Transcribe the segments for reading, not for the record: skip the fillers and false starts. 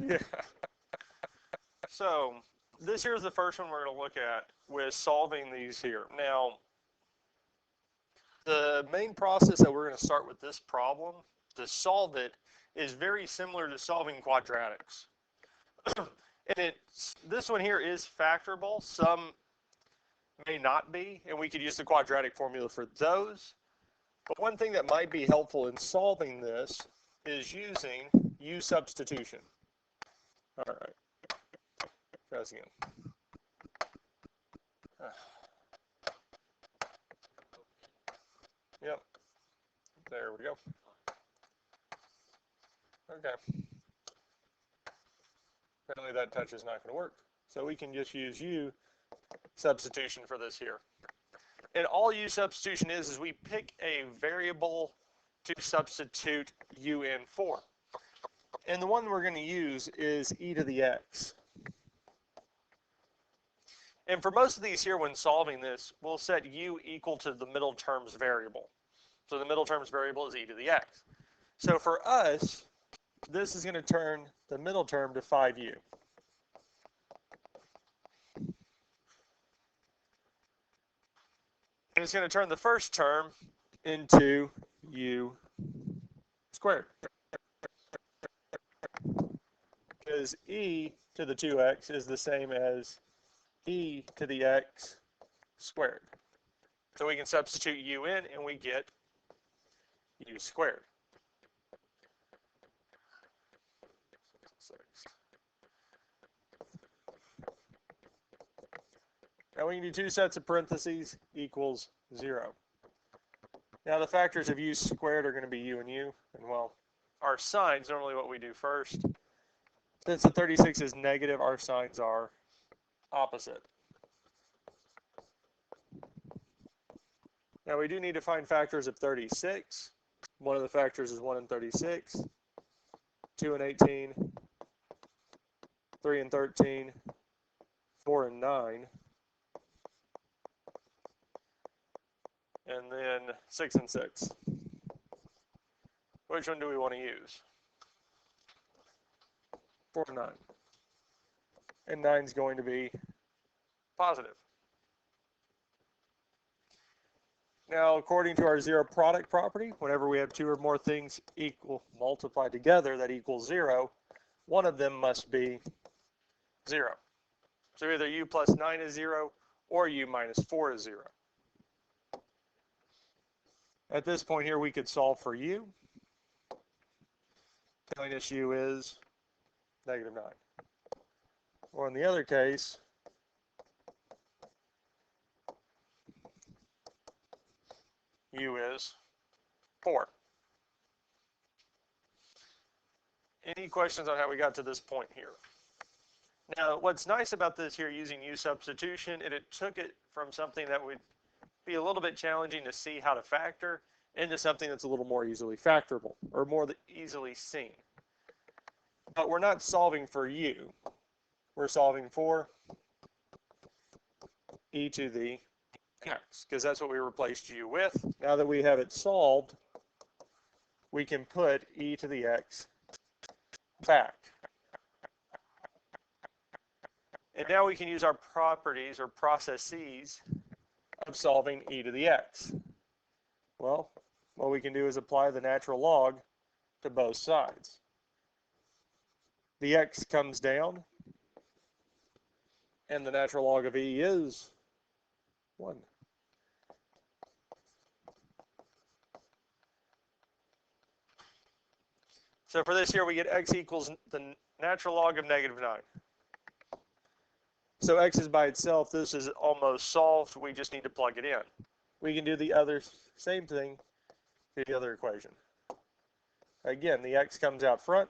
Yeah. So this here is the first one we're going to look at with solving these here. Now, the main process that we're going to start with this problem to solve it is very similar to solving quadratics. And this one here is factorable. Some may not be, and we could use the quadratic formula for those. But one thing that might be helpful in solving this is using U substitution. All right, try this again. Yep, there we go. Okay. Apparently that touch is not going to work. So we can just use U substitution for this here. And all U substitution is we pick a variable to substitute U in for. And the one we're going to use is e to the x. And for most of these here, when solving this, we'll set U equal to the middle term's variable. So the middle term's variable is e to the x. So for us, this is going to turn the middle term to 5u. And it's going to turn the first term into u squared. Because e to the 2x is the same as e to the x squared. So we can substitute u in and we get u squared. Now we can do two sets of parentheses equals 0. Now the factors of u squared are going to be u and u, and well, our signs, normally what we do first, since the 36 is negative, our signs are opposite. Now we do need to find factors of 36. One of the factors is 1 and 36, 2 and 18, 3 and 13, 4 and 9, and then 6 and 6. Which one do we want to use? 4 and 9. And 9 is going to be positive. Now, according to our zero product property, whenever we have two or more things multiplied together that equals 0, one of them must be 0. So either u plus 9 is 0 or u minus 4 is 0. At this point here, we could solve for u, telling us u is negative 9. Or in the other case, u is 4. Any questions on how we got to this point here? Now, what's nice about this here using u substitution, it took it from something that would be a little bit challenging to see how to factor into something that's a little more easily factorable or more easily seen. But we're not solving for u. We're solving for e to the x, because that's what we replaced u with. Now that we have it solved, we can put e to the x back. And now we can use our properties or processes of solving e to the x. Well, what we can do is apply the natural log to both sides. The x comes down, and the natural log of e is 1. So for this here, we get x equals the natural log of negative 9. So x is by itself. This is almost solved. We just need to plug it in. We can do the same thing to the other equation. Again, the x comes out front.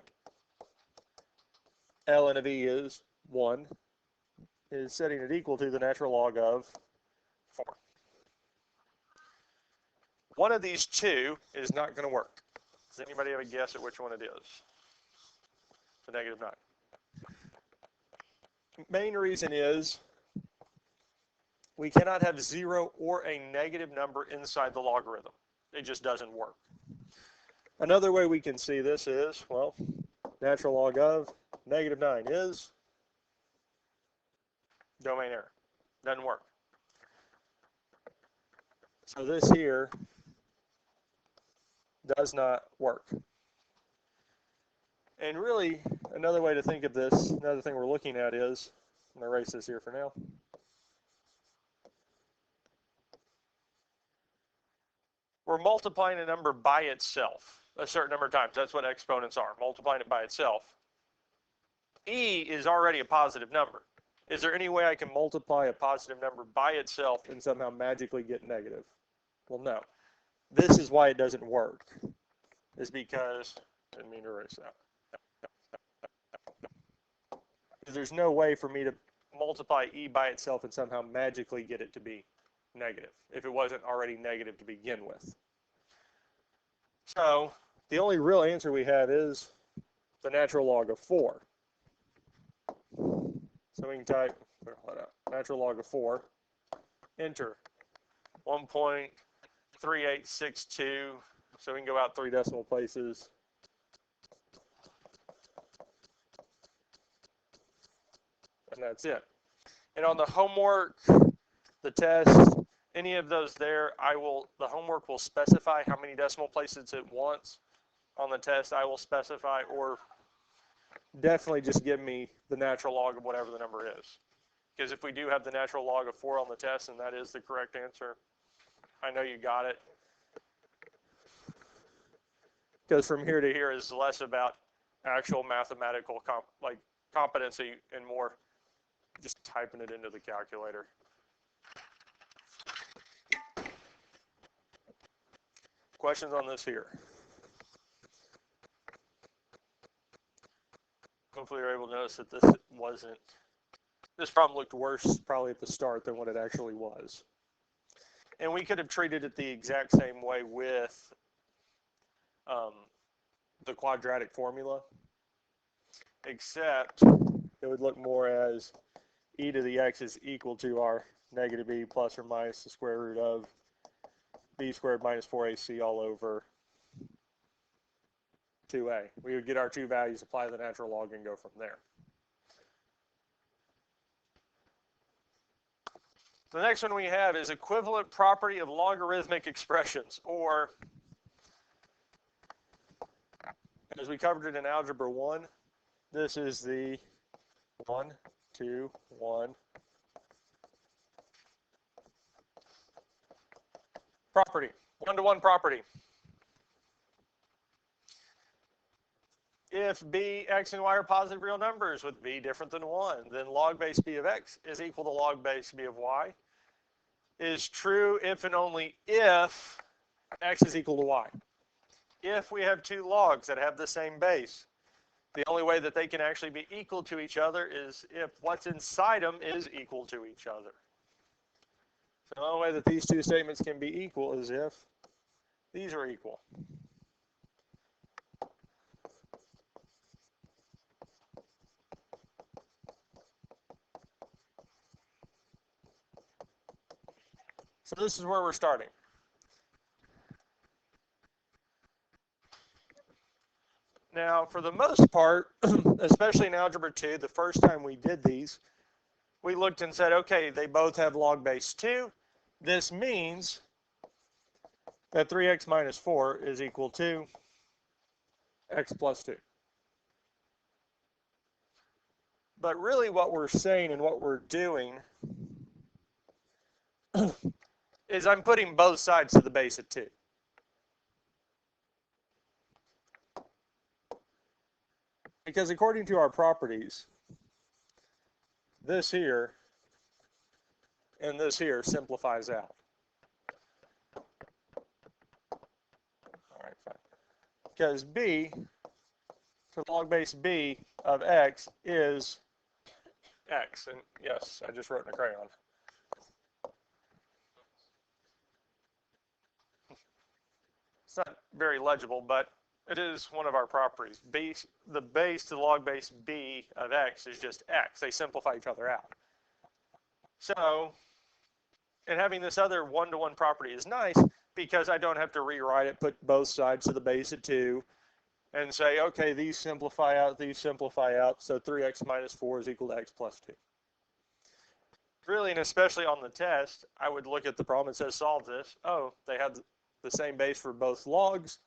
ln of e is 1, is setting it equal to the natural log of 4. One of these two is not going to work. Does anybody have a guess at which one it is? The negative 9. Main reason is we cannot have 0 or a negative number inside the logarithm. It just doesn't work. Another way we can see this is, well, natural log of -9 is domain error. Doesn't work. So this here does not work. And really, another way to think of this, another thing we're looking at is, I'm going to erase this here for now. We're multiplying a number by itself a certain number of times. That's what exponents are, multiplying it by itself. E is already a positive number. Is there any way I can multiply a positive number by itself and somehow magically get negative? Well, no. This is why it doesn't work. Is because, I didn't mean to erase that. There's no way for me to multiply E by itself and somehow magically get it to be negative if it wasn't already negative to begin with. So the only real answer we have is the natural log of 4. So we can type natural log of 4, enter 1.3862, so we can go out 3 decimal places. And that's it. And on the homework, the test, any of those there, the homework will specify how many decimal places it wants. On the test, I will specify, or definitely just give me the natural log of whatever the number is. Because if we do have the natural log of 4 on the test, and that is the correct answer, I know you got it. Because from here to here is less about actual mathematical competency and more just typing it into the calculator. Questions on this here? Hopefully you're able to notice that this problem looked worse probably at the start than what it actually was. And we could have treated it the exact same way with the quadratic formula, except it would look more as e to the x is equal to our negative b plus or minus the square root of b squared minus 4ac all over 2a. We would get our two values, apply the natural log, and go from there. The next one we have is equivalent property of logarithmic expressions, or as we covered it in Algebra 1, this is the 1, 2, 1 property, one-to-one property. If b, x, and y are positive real numbers with b different than 1, then log base b of x is equal to log base b of y. Is true if and only if x is equal to y. If we have two logs that have the same base, the only way that they can actually be equal to each other is if what's inside them is equal to each other. So the only way that these two statements can be equal is if these are equal. So this is where we're starting. Now, for the most part, especially in Algebra 2, the first time we did these, we looked and said, okay, they both have log base 2. This means that 3x minus 4 is equal to x plus 2. But really what we're saying and what we're doing is I'm putting both sides to the base of 2. Because according to our properties, this here and this here simplifies out. All right, fine. Because b, so log base b of x is x. And yes, I just wrote in a crayon. It's not very legible, but it is one of our properties. The base to log base b of x is just x. They simplify each other out. So, and having this other one-to-one property is nice because I don't have to rewrite it, put both sides to the base of 2, and say, okay, these simplify out, so 3x minus 4 is equal to x plus 2. Really, and especially on the test, I would look at the problem. It says solve this. Oh, they have the same base for both logs.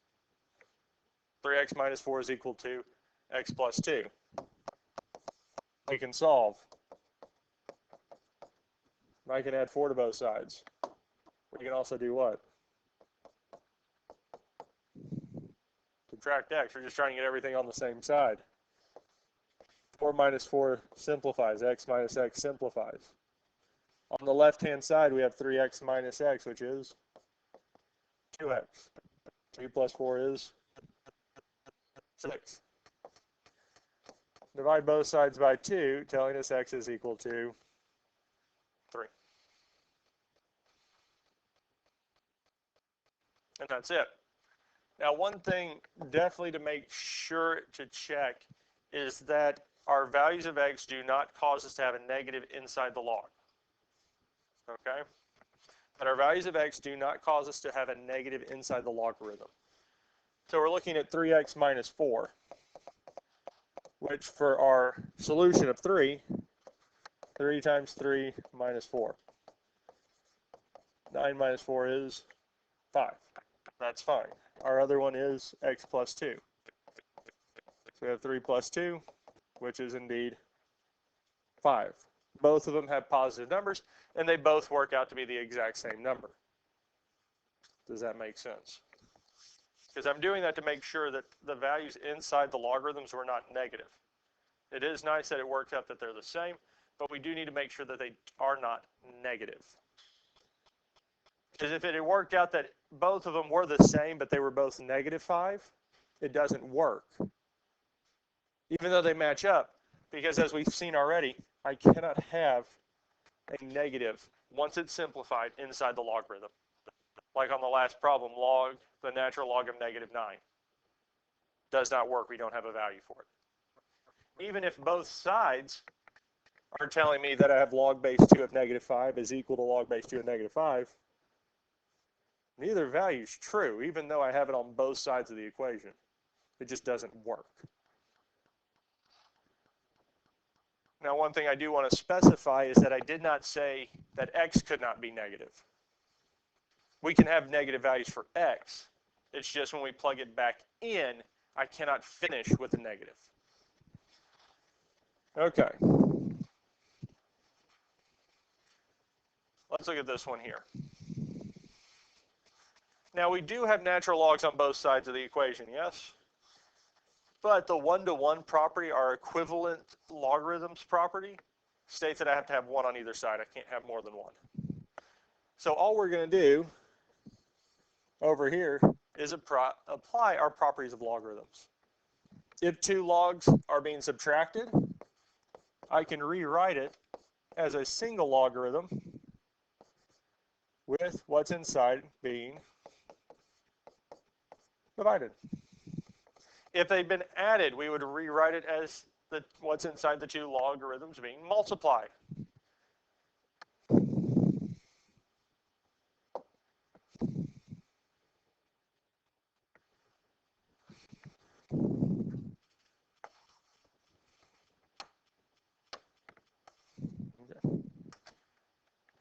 3x minus 4 is equal to x plus 2. We can solve. I can add 4 to both sides. We can also do what? Subtract x. We're just trying to get everything on the same side. 4 minus 4 simplifies. X minus x simplifies. On the left-hand side, we have 3x minus x, which is 2x. 3 plus 4 is 6. Divide both sides by 2, telling us x is equal to 3. And that's it. Now, one thing definitely to make sure to check is that our values of x do not cause us to have a negative inside the log. Okay? That our values of x do not cause us to have a negative inside the logarithm. So we're looking at 3x minus 4, which for our solution of 3 times 3 minus 4. 9 minus 4 is 5. That's fine. Our other one is x plus 2. So we have 3 plus 2, which is indeed 5. Both of them have positive numbers, and they both work out to be the exact same number. Does that make sense? Because I'm doing that to make sure that the values inside the logarithms were not negative. It is nice that it works out that they're the same, but we do need to make sure that they are not negative. Because if it had worked out that both of them were the same, but they were both negative 5, it doesn't work. Even though they match up, because as we've seen already, I cannot have a negative once it's simplified inside the logarithm. Like on the last problem, log, the natural log of negative 9. Does not work. We don't have a value for it. Even if both sides are telling me that I have log base 2 of negative 5 is equal to log base 2 of negative 5, neither value is true, even though I have it on both sides of the equation. It just doesn't work. Now, one thing I do want to specify is that I did not say that x could not be negative. We can have negative values for x. It's just when we plug it back in, I cannot finish with a negative. Okay. Let's look at this one here. Now, we do have natural logs on both sides of the equation, yes? But the one-to-one property, our equivalent logarithms property, states that I have to have 1 on either side. I can't have more than 1. So all we're going to do over here is apply our properties of logarithms. If 2 logs are being subtracted, I can rewrite it as a single logarithm with what's inside being divided. If they've been added, we would rewrite it as what's inside the 2 logarithms being multiplied. Okay.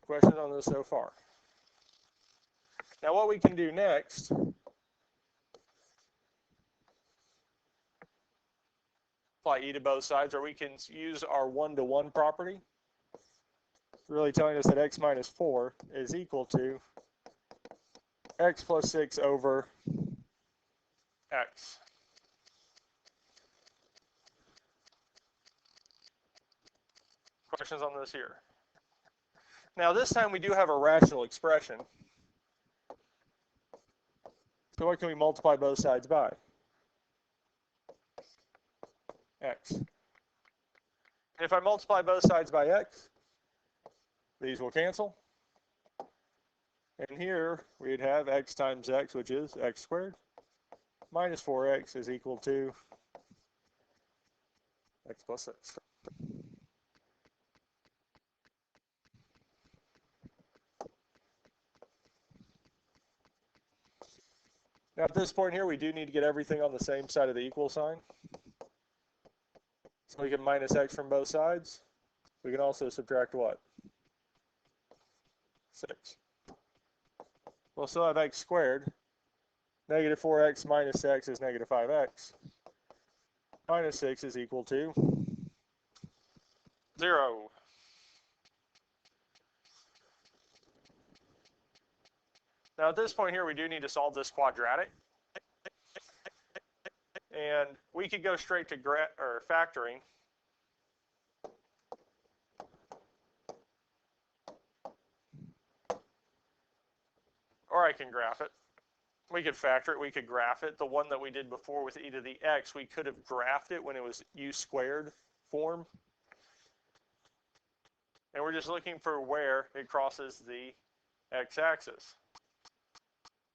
Questions on this so far? Now what we can do next apply e to both sides, or we can use our one-to-one property. It's really telling us that x minus 4 is equal to x plus 6 over x. Questions on this here? Now this time we do have a rational expression. So what can we multiply both sides by? X. If I multiply both sides by x, these will cancel. And here we'd have x times x, which is x squared, minus 4x is equal to x plus 6. Now at this point here, we do need to get everything on the same side of the equal sign. So we can minus x from both sides. We can also subtract what? 6. We'll still have x squared. Negative 4x minus x is negative 5x. Minus 6 is equal to 0. Now at this point here, we do need to solve this quadratic. And we could go straight to factoring. Or I can graph it. We could factor it, we could graph it. The one that we did before with e to the x, we could have graphed it when it was u squared form. And we're just looking for where it crosses the x-axis.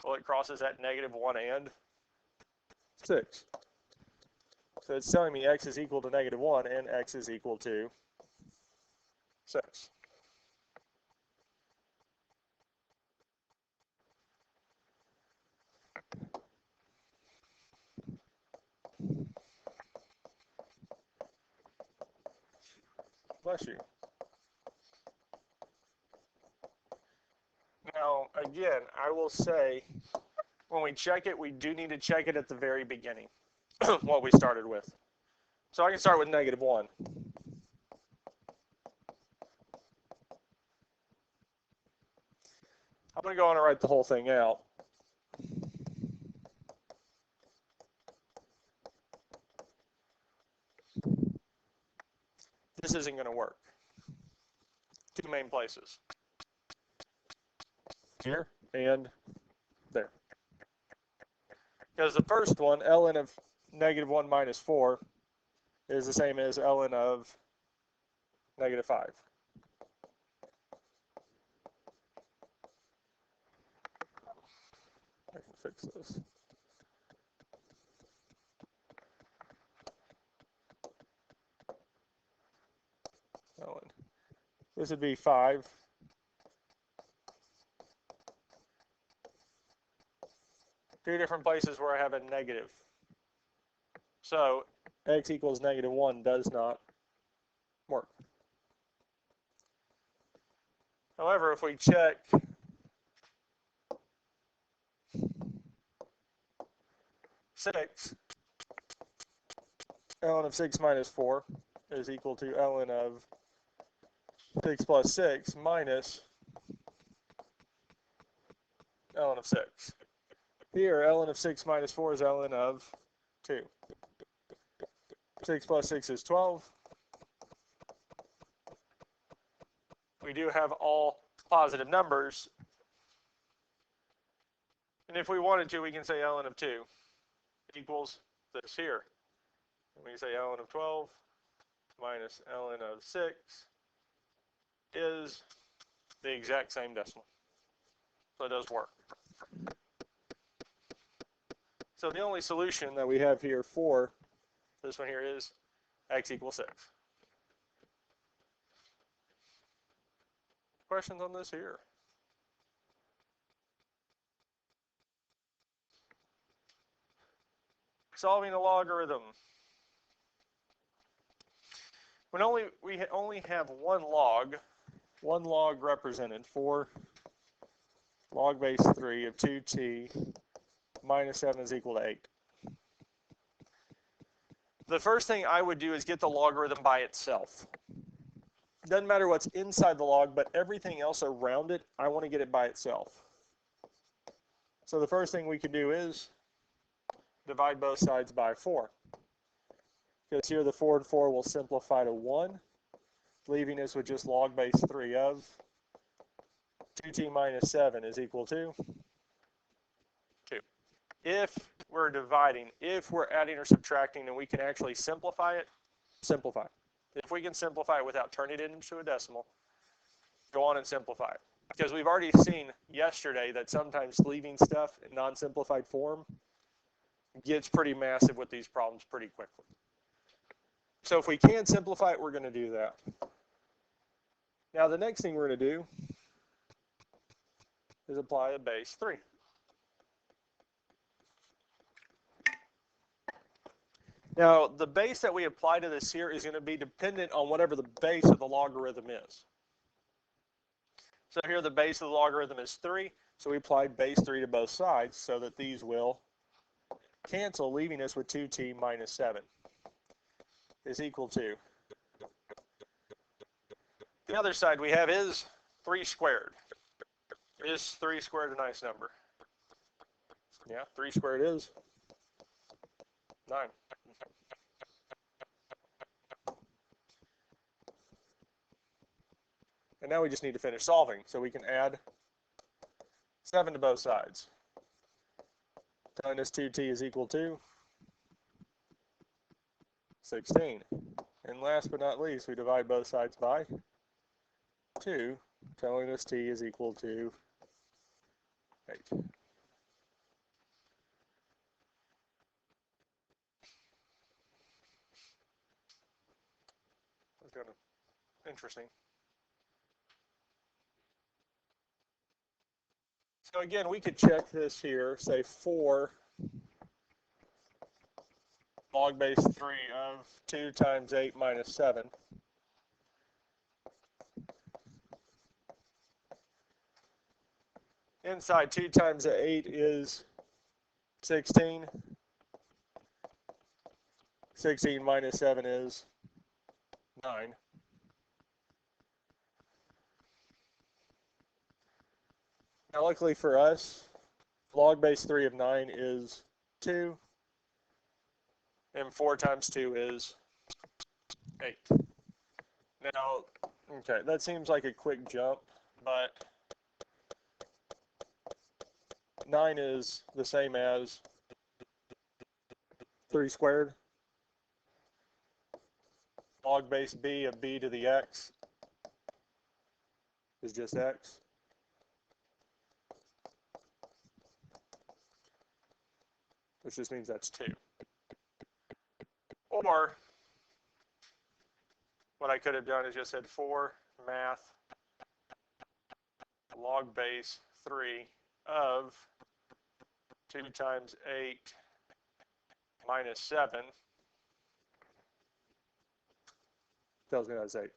Well, it crosses at negative 1 and 6. So it's telling me x is equal to negative 1 and x is equal to 6. Bless you. Now, again, I will say, when we check it, we do need to check it at the very beginning, what we started with. So I can start with negative 1. I'm going to go on and write the whole thing out. This isn't going to work. Two main places. Here and there. Because the first one, ln of negative 1 minus 4, is the same as ln of negative 5. I can fix this. ln. This would be 5. Two different places where I have a negative. So x equals negative 1 does not work. However, if we check six, ln of 6 minus 4 is equal to ln of 6 plus 6 minus ln of 6. Here, ln of 6 minus 4 is ln of 2. 6 plus 6 is 12. We do have all positive numbers. And if we wanted to, we can say ln of 2 equals this here. And we can say ln of 12 minus ln of 6 is the exact same decimal. So it does work. So the only solution that we have here for this one here is x equals 6. Questions on this here? Solving a logarithm. We only have one log represented, 4 log base 3 of 2t minus 7 is equal to 8. The first thing I would do is get the logarithm by itself. Doesn't matter what's inside the log, but everything else around it, I want to get it by itself. So the first thing we can do is divide both sides by 4. Because here the 4 and 4 will simplify to 1, leaving us with just log base 3 of 2t minus 7 is equal to 2. If we're dividing, if we're adding or subtracting, and we can actually simplify it, simplify. If we can simplify it without turning it into a decimal, go on and simplify it. Because we've already seen yesterday that sometimes leaving stuff in non-simplified form gets pretty massive with these problems pretty quickly. So if we can simplify it, we're going to do that. Now the next thing we're going to do is apply a base 3. Now, the base that we apply to this here is going to be dependent on whatever the base of the logarithm is. So here the base of the logarithm is 3, so we apply base 3 to both sides so that these will cancel, leaving us with 2t minus 7 is equal to. The other side we have is 3 squared. Is 3 squared a nice number? Yeah, 3 squared is 9. And now we just need to finish solving, so we can add 7 to both sides. Telling us 2t is equal to 16. And last but not least, we divide both sides by 2, telling us t is equal to 8. That's kind of interesting. So again, we could check this here, say 4 log base 3 of 2 times 8 minus 7. Inside 2 times 8 is 16. 16 minus 7 is 9. Now luckily for us, log base 3 of 9 is 2. And 4 times 2 is 8. Now, okay, that seems like a quick jump, but 9 is the same as 3 squared. Log base b of b to the x is just x. Which just means that's 2. Or, what I could have done is just said 4 math log base 3 of 2 times 8 minus 7 tells me that's 8.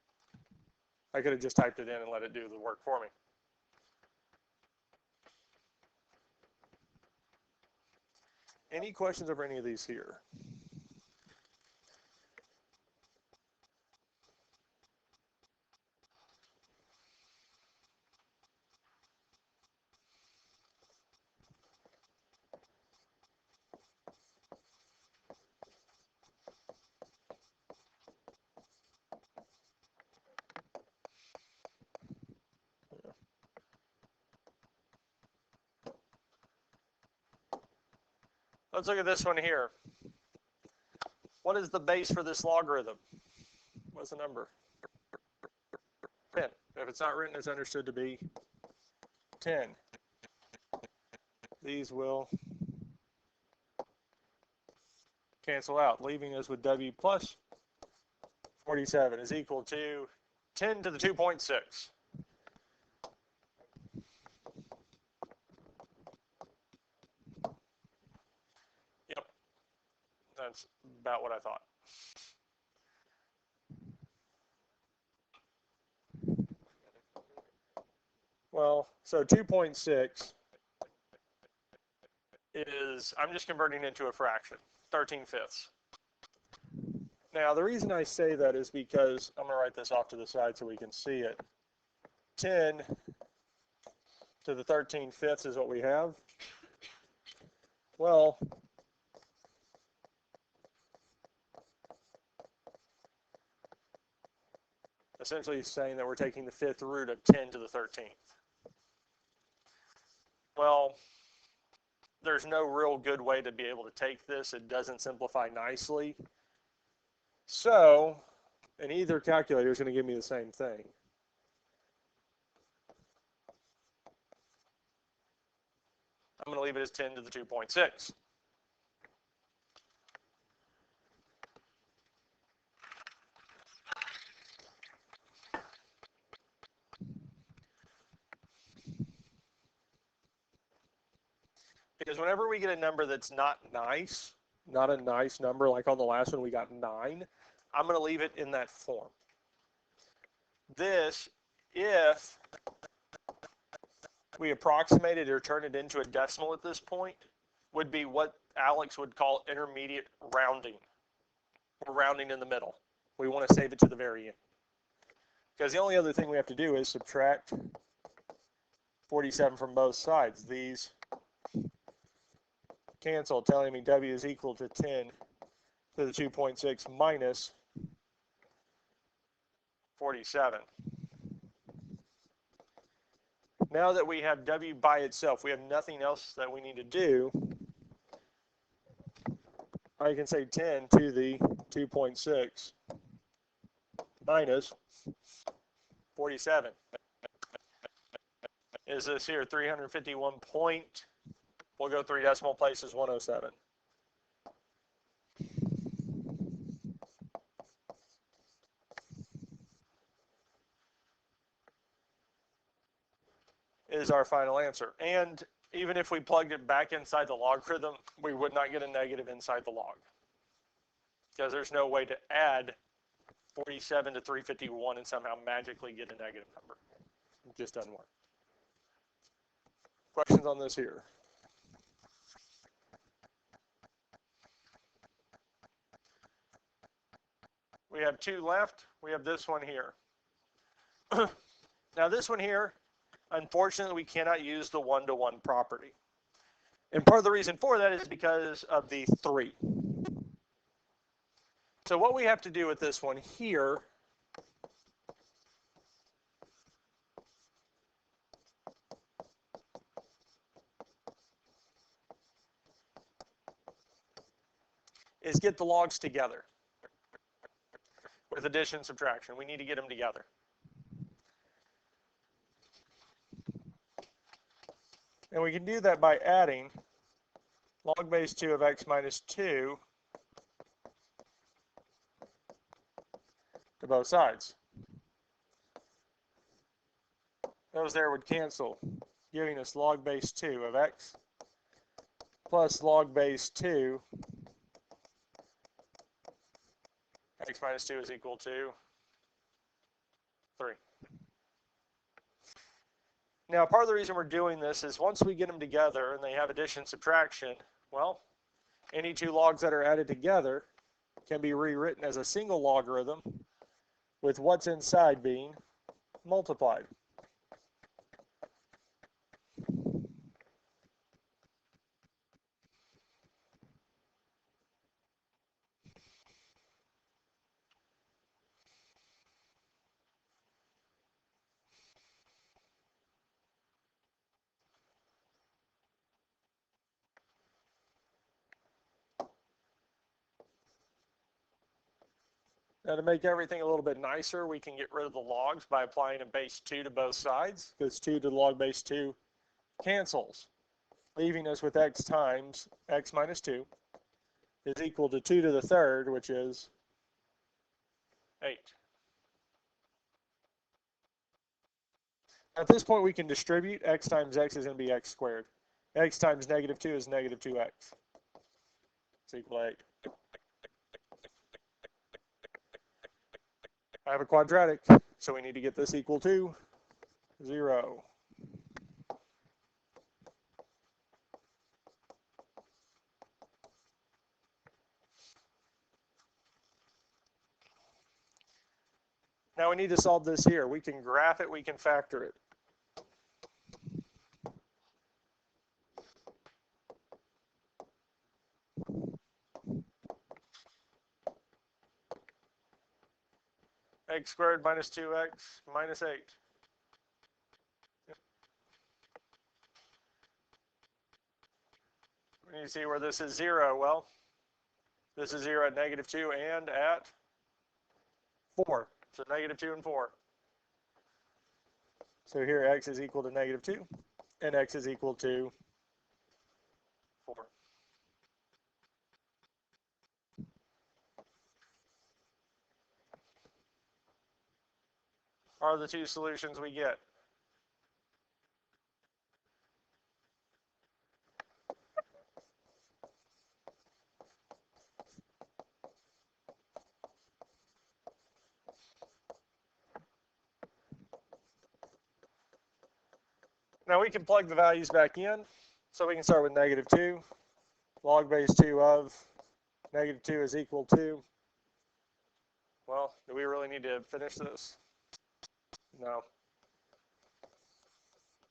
I could have just typed it in and let it do the work for me. Any questions over any of these here? Let's look at this one here. What is the base for this logarithm? What's the number? 10. If it's not written, it's understood to be 10. These will cancel out, leaving us with w plus 47 is equal to 10 to the 2.6. Yep, that's about what I thought. Well, so 2.6 is, I'm just converting it into a fraction, 13/5. Now, the reason I say that is because, I'm going to write this off to the side so we can see it. 10 to the 13/5 is what we have. Well, essentially saying that we're taking the 5th root of 10 to the 13th. Well, there's no real good way to be able to take this. It doesn't simplify nicely. So, and either calculator is going to give me the same thing. I'm going to leave it as 10 to the 2.6. Because whenever we get a number that's not nice, not a nice number like on the last one we got 9. I'm going to leave it in that form. This, if we approximate it or turn it into a decimal at this point, would be what Alex would call intermediate rounding. We're rounding in the middle. We want to save it to the very end. Because the only other thing we have to do is subtract 47 from both sides. These cancel, telling me W is equal to 10 to the 2.6 minus 47. Now that we have W by itself, we have nothing else that we need to do. I can say 10 to the 2.6 minus 47. Is this here 351 point? We'll go 3 decimal places, 107. Is our final answer. And even if we plugged it back inside the logarithm, we would not get a negative inside the log. Because there's no way to add 47 to 351 and somehow magically get a negative number. It just doesn't work. Questions on this here? We have 2 left. We have this one here. Now this one here, unfortunately, we cannot use the one-to-one property. And part of the reason for that is because of the 3. So what we have to do with this one here is get the logs together with addition and subtraction. We need to get them together. And we can do that by adding log base 2 of x minus 2 to both sides. Those there would cancel, giving us log base 2 of x plus log base 2 x minus 2 is equal to 3. Now, part of the reason we're doing this is once we get them together and they have addition and subtraction, well, any 2 logs that are added together can be rewritten as a single logarithm with what's inside being multiplied. Now to make everything a little bit nicer, we can get rid of the logs by applying a base 2 to both sides, because 2 to the log base 2 cancels, leaving us with x times x minus 2 is equal to 2 to the third, which is 8. At this point, we can distribute. X times x is going to be x squared. X times negative 2 is negative 2x. It's equal to 8. I have a quadratic, so we need to get this equal to 0. Now we need to solve this here. We can graph it, we can factor it. X squared minus 2x minus 8. We need to see where this is 0. Well, this is 0 at negative 2 and at 4. So negative 2 and 4. So here x is equal to negative 2 and x is equal to 4. Are the 2 solutions we get. Now we can plug the values back in. So we can start with -2. Log base 2 of -2 is equal to, well, do we really need to finish this? No.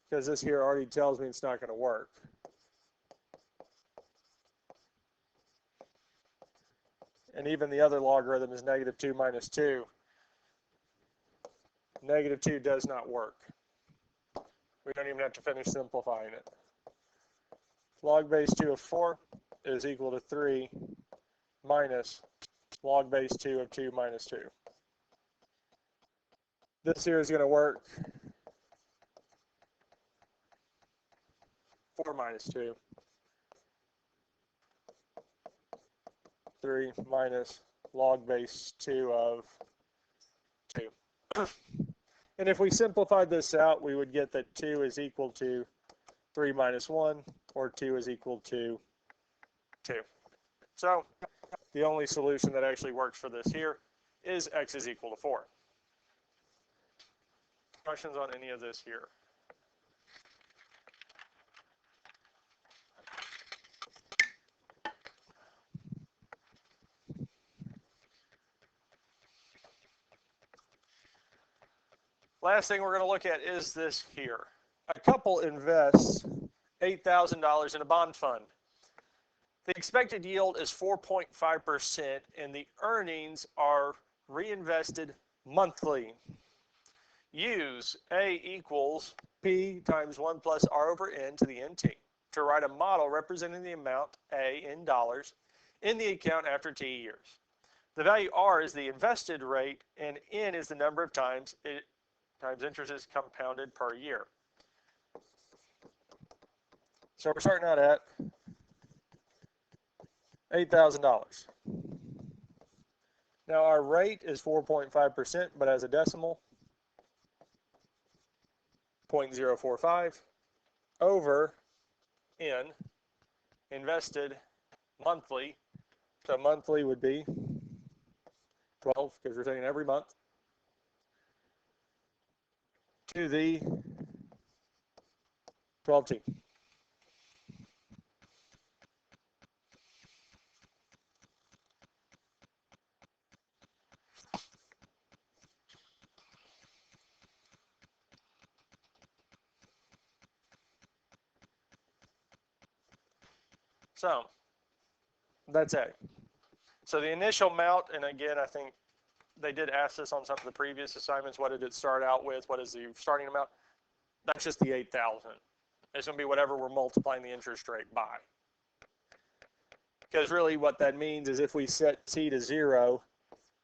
Because this here already tells me it's not going to work. And even the other logarithm is -2 minus 2. -2 does not work. We don't even have to finish simplifying it. Log base 2 of 4 is equal to 3 minus log base 2 of 2 minus 2. This here is going to work. 4 minus 2. 3 minus log base 2 of 2. And if we simplified this out, we would get that 2 is equal to 3 minus 1, or 2 is equal to 2. So the only solution that actually works for this here is x is equal to 4. Questions on any of this here? Last thing we're going to look at is this here. A couple invests $8,000 in a bond fund. The expected yield is 4.5% and the earnings are reinvested monthly. Use A equals P times 1 plus R over N to the NT to write a model representing the amount A in dollars in the account after T years. The value R is the invested rate and N is the number of times interest is compounded per year. So we're starting out at $8,000. Now our rate is 4.5%, but as a decimal, 0.045 over N, invested monthly. So monthly would be 12, because we're taking every month, to the 12T. So that's A. So the initial amount, and again, I think they did ask this on some of the previous assignments, what did it start out with? What is the starting amount? That's just the 8,000. It's going to be whatever we're multiplying the interest rate by. Because really what that means is if we set T to 0,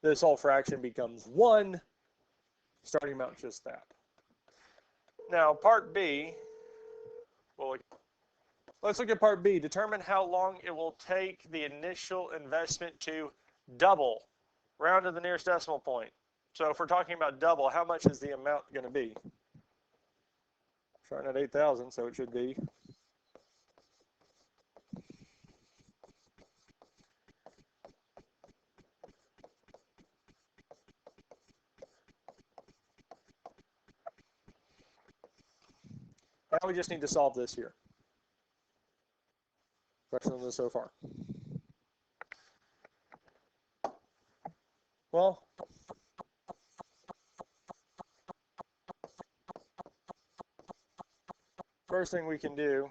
this whole fraction becomes 1. Starting amount just that. Now, part B, well, let's look at part B. Determine how long it will take the initial investment to double, round to the nearest decimal point. So if we're talking about double, how much is the amount going to be? Starting at 8,000, so it should be now we just need to solve this here. Question on this so far? Well, first thing we can do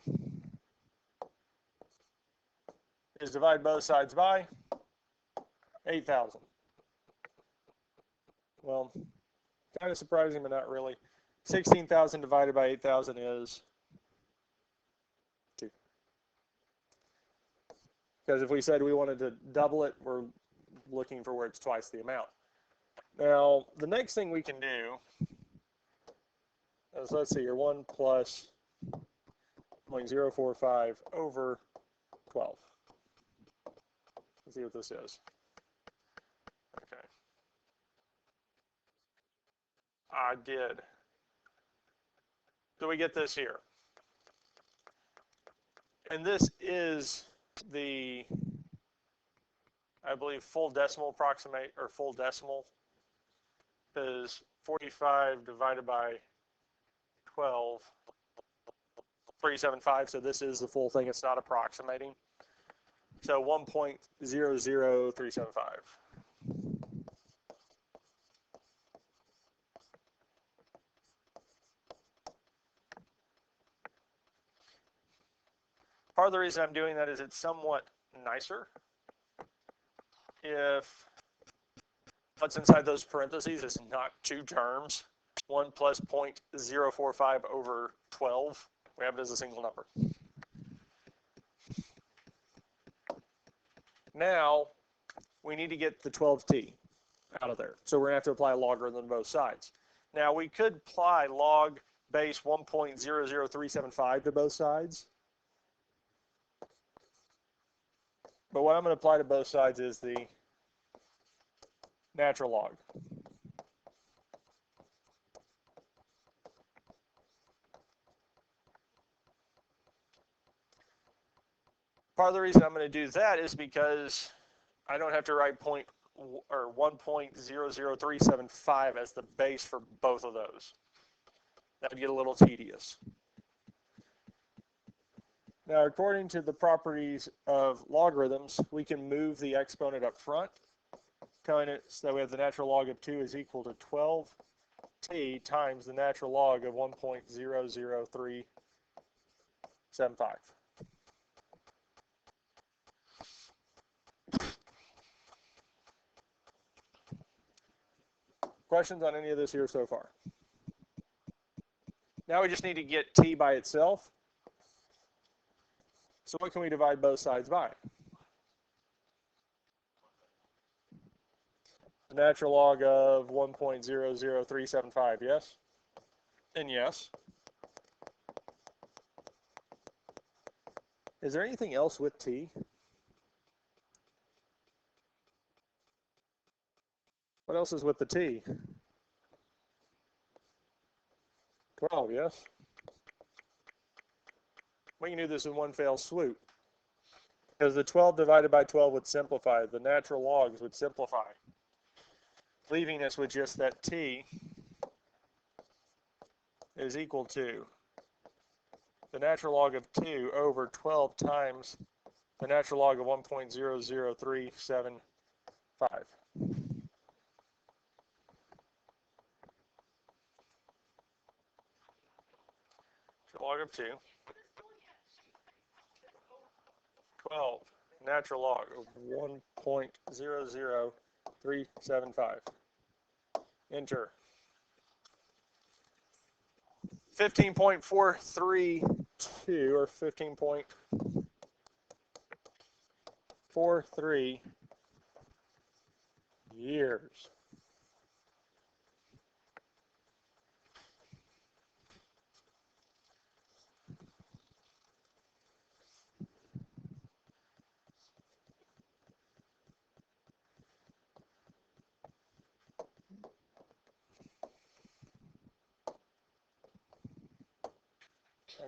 is divide both sides by 8,000. Well, kind of surprising, but not really. 16,000 divided by 8,000 is 2. Because if we said we wanted to double it, we're looking for where it's twice the amount. Now, the next thing we can do is, let's see here, 1 plus 0.045 over 12. Let's see what this is. Okay. I did. So we get this here. And this is the, I believe, full decimal approximate, or full decimal, is 45 divided by 12 375, so this is the full thing. It's not approximating. So 1.00375. Part of the reason I'm doing that is it's somewhat nicer if what's inside those parentheses is not two terms. 1 plus 0.045 over 12. We have it as a single number. Now, we need to get the 12t out of there. So we're going to have to apply a logarithm on both sides. Now, we could apply log base 1.00375 to both sides. But what I'm going to apply to both sides is the natural log. Part of the reason I'm going to do that is because I don't have to write 1.00375 as the base for both of those. That would get a little tedious. Now, according to the properties of logarithms, we can move the exponent up front, telling it so that we have the natural log of 2 is equal to 12t times the natural log of 1.00375. Questions on any of this here so far? Now we just need to get t by itself. So what can we divide both sides by? The natural log of 1.00375, yes? And yes. Is there anything else with t? What else is with the t? 12, yes? We can do this in one fell swoop. Because the 12 divided by 12 would simplify. The natural logs would simplify. Leaving us with just that t is equal to the natural log of 2 over 12 times the natural log of 1.00375. Log of 2, 12, natural log of 1.00375. Enter. 15.432 or 15.43 years.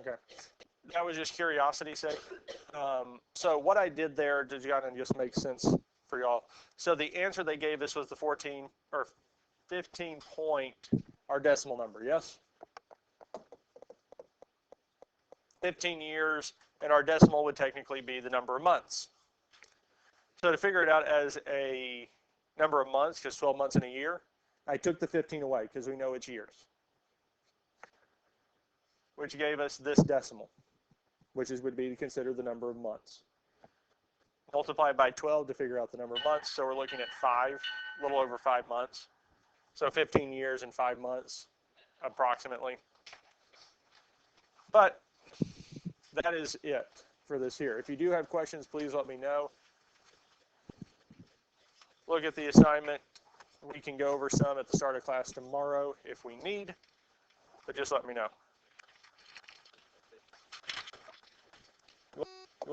Okay, that was just curiosity's sake. So what I did there, did you kind of just make sense for y'all? So the answer they gave us was the 14 or 15 point, our decimal number, yes? 15 years, and our decimal would technically be the number of months. So to figure it out as a number of months, because 12 months in a year, I took the 15 away because we know it's years, which gave us this decimal, which would be considered the number of months. Multiply by 12 to figure out the number of months, so we're looking at 5, a little over 5 months. So 15 years and 5 months, approximately. But that is it for this here. If you do have questions, please let me know. Look at the assignment. We can go over some at the start of class tomorrow if we need, but just let me know.